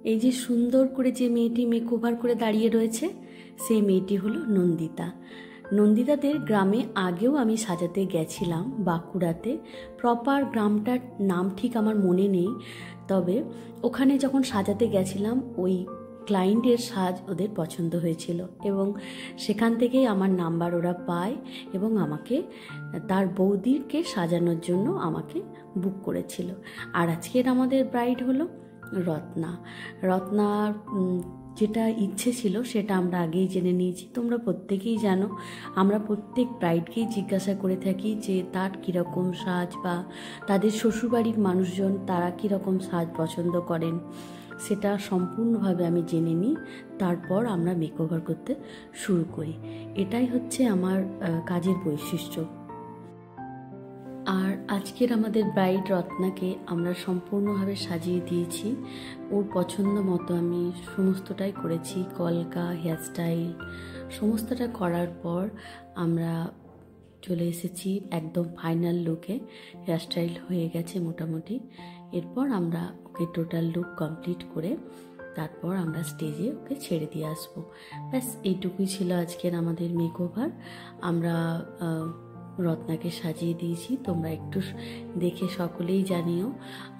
এই যে সুন্দর করে যে মেয়েটি মেকওভার করে দাঁড়িয়ে রয়েছে, সেই মেয়েটি হলো নন্দিতা। নন্দিতাদের গ্রামে আগেও আমি সাজাতে গেছিলাম, বাঁকুড়াতে। প্রপার গ্রামটার নাম ঠিক আমার মনে নেই, তবে ওখানে যখন সাজাতে গেছিলাম ওই ক্লায়েন্টের সাজ ওদের পছন্দ হয়েছিল এবং সেখান থেকেই আমার নাম্বার ওরা পায় এবং আমাকে তার বৌদিকে সাজানোর জন্য আমাকে বুক করেছিল। আর আজকের আমাদের ব্রাইড হলো রত্না। রত্নার যেটা ইচ্ছে ছিল সেটা আমরা আগেই জেনে নিয়েছি। তোমরা প্রত্যেকেই জানো, আমরা প্রত্যেক ব্রাইডকেই জিজ্ঞাসা করে থাকি যে তার কীরকম সাজ বা তাদের শ্বশুরবাড়ির মানুষজন তারা কীরকম সাজ পছন্দ করেন, সেটা সম্পূর্ণভাবে আমি জেনে নিই। তারপর আমরা মেকওভার করতে শুরু করি। এটাই হচ্ছে আমার কাজের বৈশিষ্ট্য। আর আজকের আমাদের ব্রাইড রত্নাকে আমরা সম্পূর্ণভাবে সাজিয়ে দিয়েছি। ওর পছন্দ মতো আমি সমস্তটাই করেছি, কলকা, হেয়ারস্টাইল সমস্তটা করার পর আমরা চলে এসেছি একদম ফাইনাল লুকে। হেয়ারস্টাইল হয়ে গেছে মোটামুটি। এরপর আমরা ওকে টোটাল লুক কমপ্লিট করে তারপর আমরা স্টেজে ওকে ছেড়ে দিয়ে আসবো। ব্যাস এইটুকুই ছিল আজকের আমাদের মেকওভার। আমরা রত্নাকে সাজিয়ে দিয়েছি, তোমরা একটু দেখে সকলেই জানিও।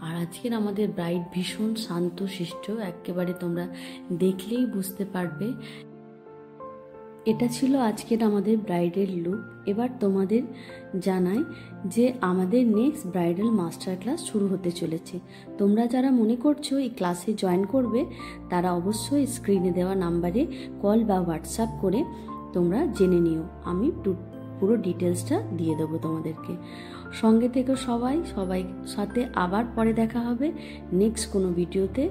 আর আজকের আমাদের ব্রাইড ভীষণ শান্তশিষ্ট, একেবারে তোমরা দেখলেই বুঝতে পারবে। এটা ছিল আজকের আমাদের ব্রাইডের লুক। এবার তোমাদের জানাই যে আমাদের নেক্সট ব্রাইডাল মাস্টার ক্লাস শুরু হতে চলেছে। তোমরা যারা মনে করছো এই ক্লাসে জয়েন করবে, তারা অবশ্যই স্ক্রিনে দেওয়া নাম্বারে কল বা হোয়াটসঅ্যাপ করে তোমরা জেনে নিও। আমি পুরো ডিটেলসটা দিয়ে দেবো তোমাদেরকে। সঙ্গে থেকে সবাই সাথে আবার পরে দেখা হবে নেক্সট কোনো ভিডিওতে।